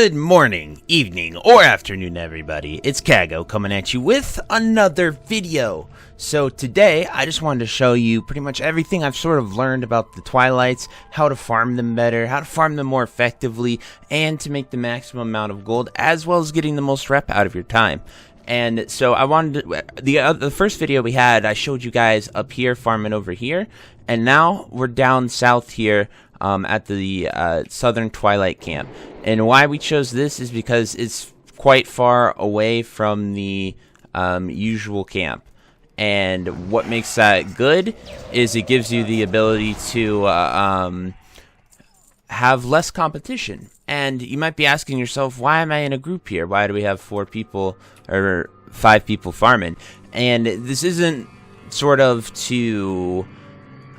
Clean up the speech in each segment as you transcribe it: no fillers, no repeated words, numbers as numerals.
Good morning, evening, or afternoon, everybody. It's Kaghoe coming at you with another video. So today, I just wanted to show you pretty much everything I've sort of learned about the Twilights, how to farm them better, how to farm them more effectively, and to make the maximum amount of gold, as well as getting the most rep out of your time. And so I wanted to, the first video we had, I showed you guys up here farming over here, and now we're down south here at the southern Twilight camp. And why we chose this is because it's quite far away from the usual camp. And what makes that good is it gives you the ability to have less competition. And you might be asking yourself, why am I in a group here? Why do we have 4 people or 5 people farming? And this isn't sort of to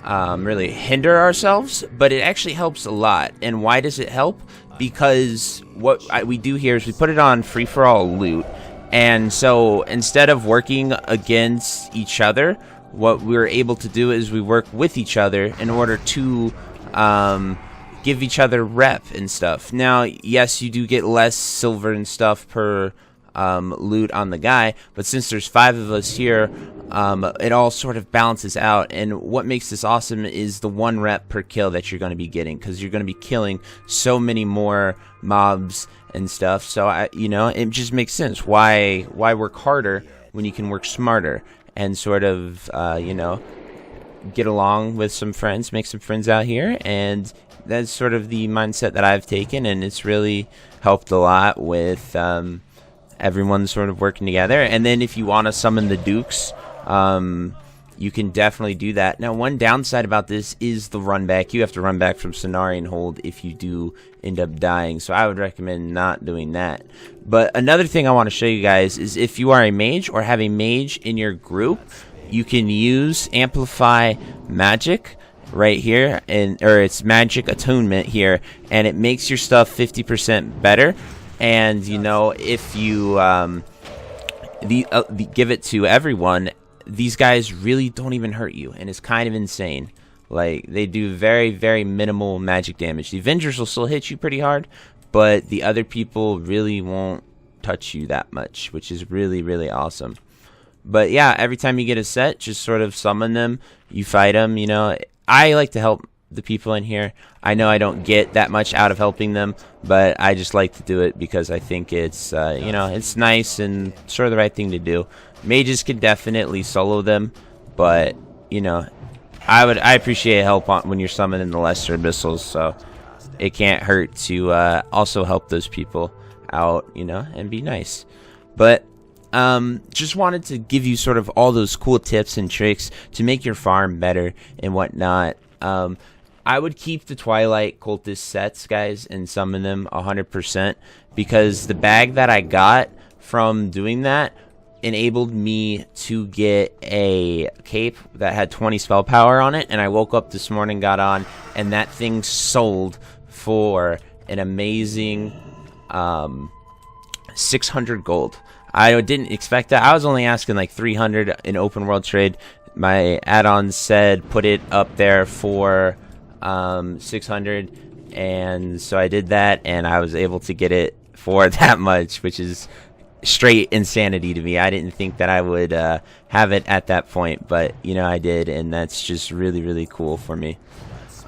really hinder ourselves, but it actually helps a lot. And why does it help? Because what we do here is we put it on free-for-all loot. And so instead of working against each other, what we're able to do is we work with each other in order to give each other rep and stuff. Now, yes, you do get less silver and stuff per loot on the guy, but since there's 5 of us here, it all sort of balances out. And what makes this awesome is the 1 rep per kill that you're going to be getting, because you're going to be killing so many more mobs and stuff. So it just makes sense why work harder when you can work smarter and sort of get along with some friends, make some friends out here. And that's sort of the mindset that I've taken, and it's really helped a lot with everyone sort of working together. And then if you want to summon the Dukes, you can definitely do that. Now, one downside about this is the run back. You have to run back from Cenarian Hold if you do end up dying, so I would recommend not doing that. But another thing I want to show you guys is if you are a mage or have a mage in your group, you can use Amplify Magic right here, or it's Magic Attunement here, and it makes your stuff 50% better. And if you give it to everyone, these guys really don't even hurt you, and it's kind of insane. Like, they do very, very minimal magic damage. The Avengers will still hit you pretty hard, but the other people really won't touch you that much, which is really, really awesome. But yeah, every time you get a set, just sort of summon them, you fight them. I like to help the people in here. I know I don't get that much out of helping them, but I just like to do it because I think it's it's nice and sort of the right thing to do. Mages can definitely solo them, but I appreciate help when you're summoning the lesser abyssals, so it can't hurt to also help those people out, and be nice. But just wanted to give you sort of all those cool tips and tricks to make your farm better and whatnot. I would keep the Twilight Cultist sets, guys, and summon them 100%, because the bag that I got from doing that enabled me to get a cape that had 20 spell power on it, and I woke up this morning, got on, and that thing sold for an amazing 600 gold. I didn't expect that. I was only asking like 300 in open world trade. My add-on said put it up there for 600, and so I did that, and I was able to get it for that much, which is straight insanity to me. I didn't think that I would have it at that point, but I did, and that's just really, really cool for me.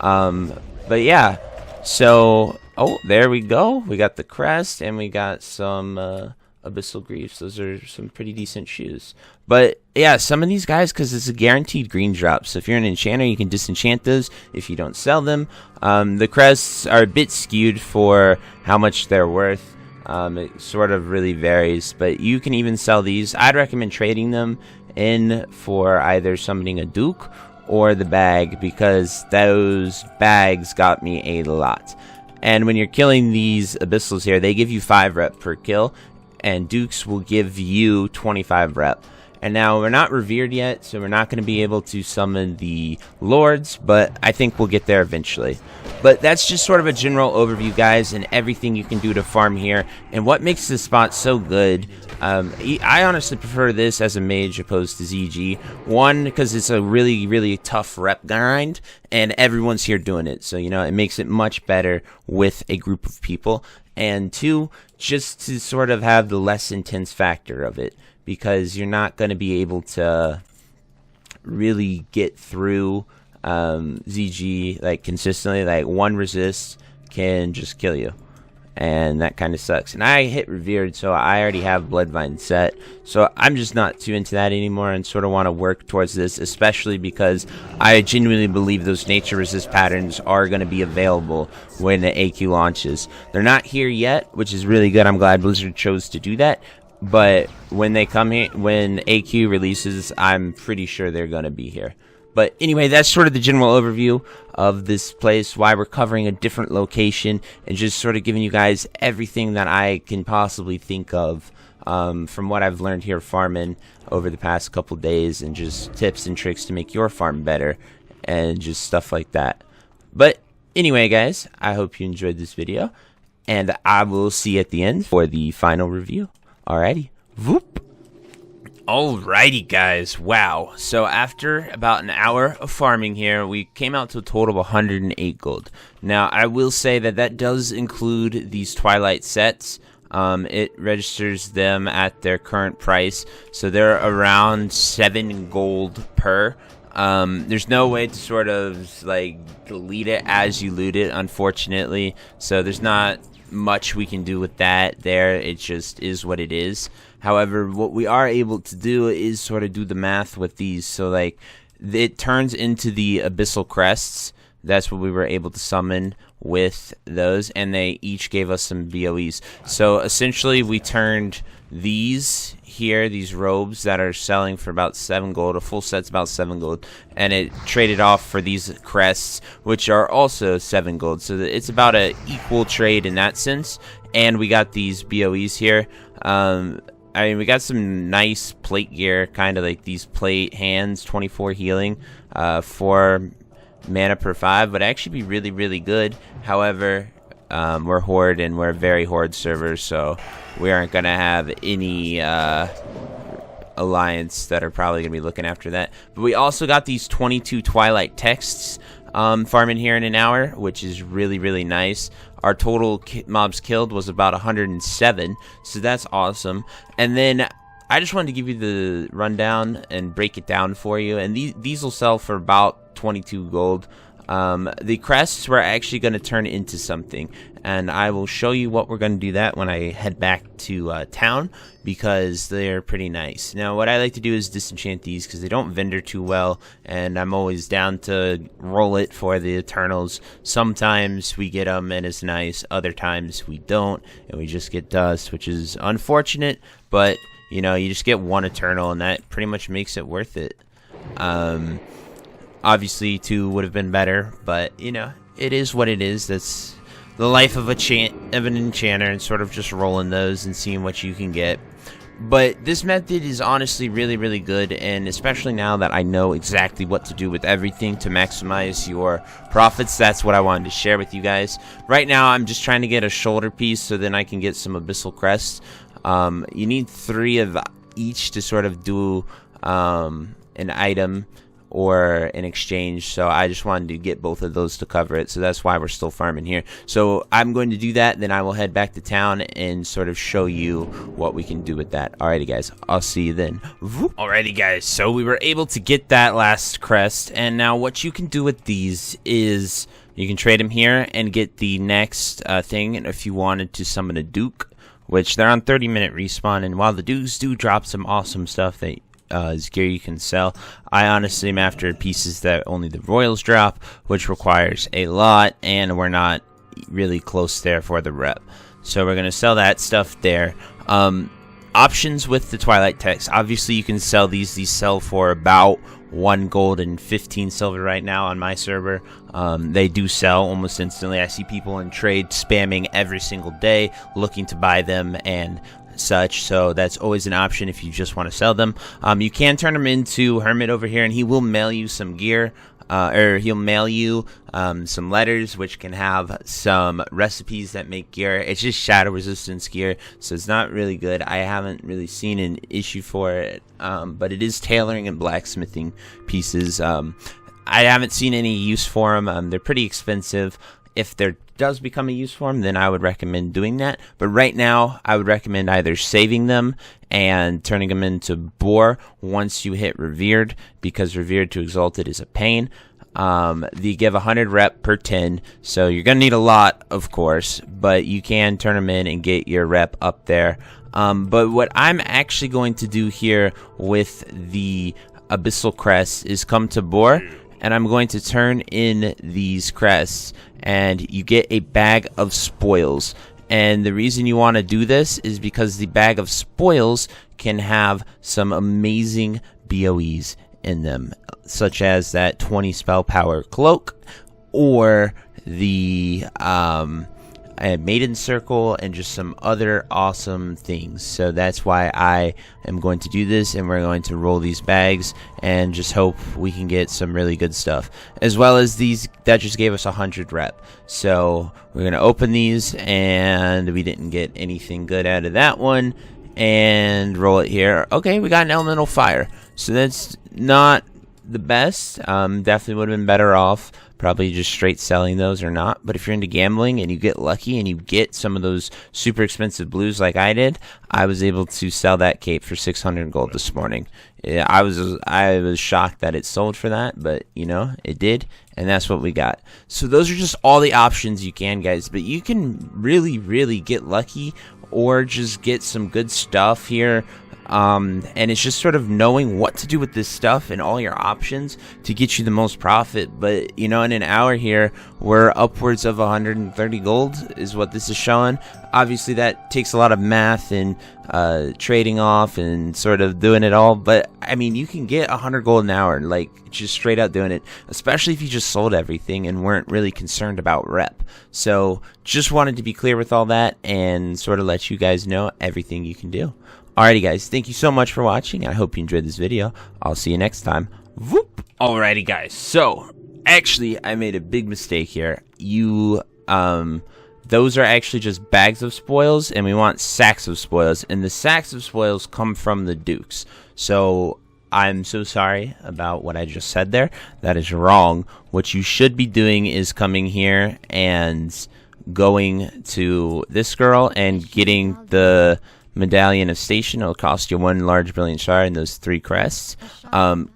But yeah, so there we go. We got the crest, and we got some abyssal greaves. Those are some pretty decent shoes. But yeah, some of these guys, because it's a guaranteed green drop, so if you're an enchanter, you can disenchant those if you don't sell them. The crests are a bit skewed for how much they're worth. It sort of really varies, but you can even sell these. I'd recommend trading them in for either summoning a Duke or the bag, because those bags got me a lot. And when you're killing these abyssals here, they give you 5 rep per kill, and Dukes will give you 25 rep. And now we're not revered yet, so we're not going to be able to summon the lords, but I think we'll get there eventually. But that's just sort of a general overview, guys, and everything you can do to farm here, and what makes this spot so good. I honestly prefer this as a mage opposed to ZG. One, because it's a really, really tough rep grind, and everyone's here doing it, so it makes it much better with a group of people. and 2, just to sort of have the less intense factor of it, because you're not going to be able to really get through ZG like consistently. Like, one resist can just kill you, and that kind of sucks. And I hit revered, so I already have Bloodvine set, so I'm just not too into that anymore, and sort of want to work towards this, especially because I genuinely believe those nature resist patterns are going to be available when the AQ launches. They're not here yet, which is really good. I'm glad Blizzard chose to do that, but when they come here, when AQ releases, I'm pretty sure they're going to be here. But anyway, that's sort of the general overview of this place, why we're covering a different location, and just sort of giving you guys everything that I can possibly think of from what I've learned here farming over the past couple days, and just tips and tricks to make your farm better, and just stuff like that. But anyway, guys, I hope you enjoyed this video, and I will see you at the end for the final review. Alrighty, whoop. Alrighty, guys, wow. So after about an hour of farming here, we came out to a total of 108 gold. Now, I will say that that does include these Twilight sets. It registers them at their current price, so they're around 7 gold per. There's no way to sort of like delete it as you loot it, unfortunately, so there's not much we can do with that there. It just is what it is. However, what we are able to do is sort of do the math with these. So like, it turns into the abyssal crests. That's what we were able to summon with those, and they each gave us some BOEs. So essentially we turned these here, these robes that are selling for about 7 gold, a full set's about 7 gold, and it traded off for these crests, which are also 7 gold. So it's about a equal trade in that sense. And we got these BOEs here. I mean, we got some nice plate gear, kind of like these plate hands, 24 healing, 4 mana per 5, would actually be really, really good. However, we're Horde, and we're a very Horde server, so we aren't going to have any alliance that are probably going to be looking after that. But we also got these 22 Twilight texts farming here in an hour, which is really, really nice. Our total mobs killed was about 107, so that's awesome. And then I just wanted to give you the rundown and break it down for you. And these will sell for about 22 gold. The crests were actually going to turn into something, and I will show you what we're going to do that when I head back to town, because they're pretty nice. Now, what I like to do is disenchant these because they don't vendor too well, and I'm always down to roll it for the Eternals. Sometimes we get them and it's nice, other times we don't, and we just get dust, which is unfortunate, but you know, you just get one Eternal, and that pretty much makes it worth it. Obviously 2 would have been better, but you know, it is what it is. That's the life of an enchanter, and sort of just rolling those and seeing what you can get. But this method is honestly really, really good, and especially now that I know exactly what to do with everything to maximize your profits, that's what I wanted to share with you guys. Right now, I'm just trying to get a shoulder piece so then I can get some abyssal crests. You need 3 of each to sort of do an item or an exchange, so I just wanted to get both of those to cover it, so that's why we're still farming here. So I'm going to do that, then I will head back to town and sort of show you what we can do with that. Alrighty guys, I'll see you then. Alrighty guys, so we were able to get that last crest, and now what you can do with these is you can trade them here and get the next thing. And if you wanted to summon a Duke, which they're on 30-minute respawn, and while the Dukes do drop some awesome stuff that is gear you can sell, I honestly am after pieces that only the Royals drop, which requires a lot, and we're not really close there for the rep. So we're going to sell that stuff there. Options with the Twilight text. Obviously, you can sell these. These sell for about 1 gold and 15 silver right now on my server. They do sell almost instantly. I see people in trade spamming every single day looking to buy them and such, so that's always an option if you just want to sell them. You can turn them into Hermit over here, and he will mail you some gear, or he'll mail you some letters which can have some recipes that make gear. It's just shadow resistance gear, so it's not really good. I haven't really seen an issue for it, but it is tailoring and blacksmithing pieces. I haven't seen any use for them. They're pretty expensive. if there does become a use for them, then I would recommend doing that. But right now, I would recommend either saving them and turning them into boar once you hit revered, because revered to exalted is a pain. They give 100 rep per 10, so you're gonna need a lot, of course, but you can turn them in and get your rep up there. But what I'm actually going to do here with the abyssal crests is come to boar, and I'm going to turn in these crests, and you get a bag of spoils. And the reason you want to do this is because the bag of spoils can have some amazing BOEs in them, such as that 20 spell power cloak, or the maiden circle, and just some other awesome things. So that's why I am going to do this, and we're going to roll these bags and just hope we can get some really good stuff, as well as these that just gave us 100 rep. So we're going to open these, and we didn't get anything good out of that one, and roll it here. Okay, we got an elemental fire, so that's not the best. Definitely would have been better off probably just straight selling those or not. But if you're into gambling and you get lucky and you get some of those super expensive blues like I did, I was able to sell that cape for 600 gold this morning. Yeah, I was shocked that it sold for that, but you know, it did, and that's what we got. So those are just all the options you can, guys, but you can really get lucky or just get some good stuff here. And it's just sort of knowing what to do with this stuff and all your options to get you the most profit. But you know, in an hour here, we're upwards of 130 gold is what this is showing. Obviously that takes a lot of math and trading off and sort of doing it all, but I mean, you can get 100 gold an hour, like just straight out doing it, especially if you just sold everything and weren't really concerned about rep. So just wanted to be clear with all that and sort of let you guys know everything you can do. Alrighty guys, thank you so much for watching. I hope you enjoyed this video. I'll see you next time. Whoop. Alrighty guys, so actually I made a big mistake here. Those are actually just bags of spoils, and we want sacks of spoils, and the sacks of spoils come from the dukes. So I'm so sorry about what I just said there. That is wrong. What you should be doing is coming here and going to this girl and getting the medallion of station. It'll cost you 1 large brilliant shard and those 3 crests.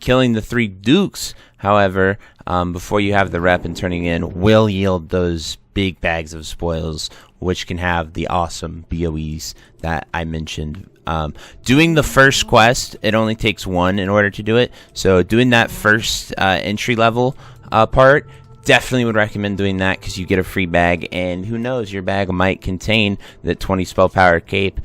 Killing the 3 dukes, however, before you have the rep and turning in, will yield those big bags of spoils, which can have the awesome BOEs that I mentioned. Doing the first quest, it only takes 1 in order to do it. So doing that first entry level part, definitely would recommend doing that, because you get a free bag, and who knows, your bag might contain the 20 spell power cape,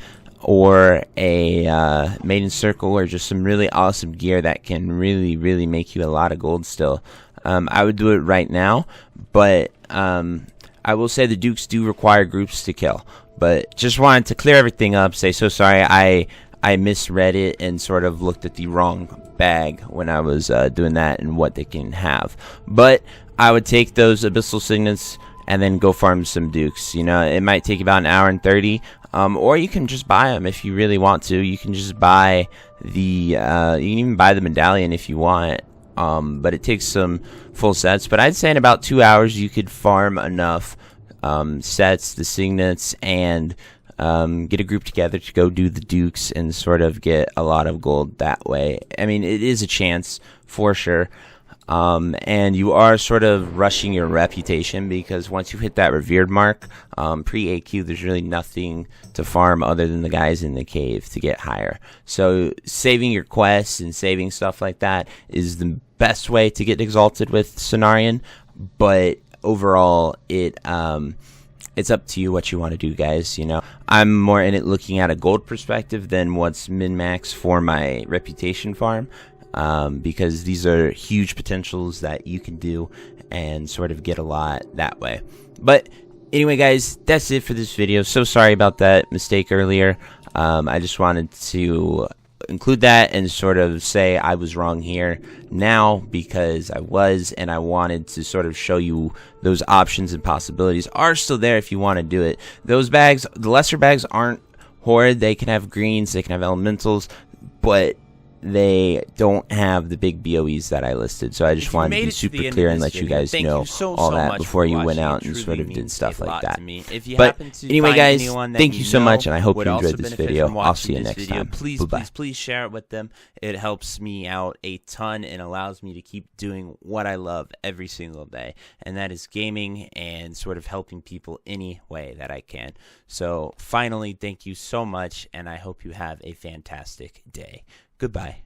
or a maiden circle, or just some really awesome gear that can really make you a lot of gold still. I would do it right now, but I will say the dukes do require groups to kill. But just wanted to clear everything up, say so sorry I misread it and sort of looked at the wrong bag when I was doing that and what they can have. But I would take those abyssal signets and then go farm some dukes. You know, it might take about 1 hour and 30, or you can just buy them if you really want to. You can just buy the you can even buy the medallion if you want, but it takes some full sets. But I'd say in about 2 hours you could farm enough sets, the signets, and get a group together to go do the dukes and sort of get a lot of gold that way. I mean, it is a chance for sure. And you are sort of rushing your reputation, because once you hit that revered mark, pre-AQ, there's really nothing to farm other than the guys in the cave to get higher. So saving your quests and saving stuff like that is the best way to get exalted with Cenarion, but overall it's up to you what you want to do, guys. You know, I'm more in it looking at a gold perspective than what's min-max for my reputation farm. Because these are huge potentials that you can do and sort of get a lot that way. But anyway, guys, that's it for this video. So sorry about that mistake earlier. I just wanted to include that and sort of say I was wrong here now, because I was, and I wanted to sort of show you those options and possibilities are still there if you want to do it. Those bags, the lesser bags, aren't horrid. They can have greens, they can have elementals, but they don't have the big BOEs that I listed. So I just wanted to be super clear and let you guys know all that before you went out and sort of did stuff like that. But anyway, guys, thank you so much, and I hope you enjoyed this video. I'll see you next time. Please share it with them. It helps me out a ton and allows me to keep doing what I love every single day, and that is gaming and sort of helping people any way that I can. So finally, thank you so much, and I hope you have a fantastic day. Goodbye.